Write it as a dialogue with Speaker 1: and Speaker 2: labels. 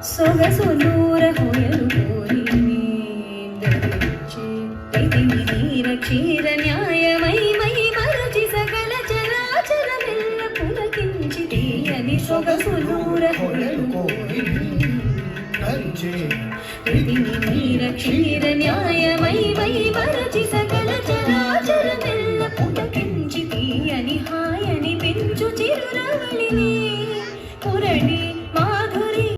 Speaker 1: ಸೊಗಸುನೂರ ಹೊಯಲು ನೀರ ಕ್ಷೀರ ನ್ಯಾಯಮೈ ಮೈ ಮರಚಿ ಸಕಲ ಚರಾಚರವೆಲ್ಲ ಪುಲಕಿಂಚಿದೀಯನಿ ಸೊಗಸುನೂರ ಹೊಯಲು ನೀರ ಕ್ಷೀರ ನ್ಯಾಯಮೈ ಮೈ ಮರಚಿ ಸಕಲ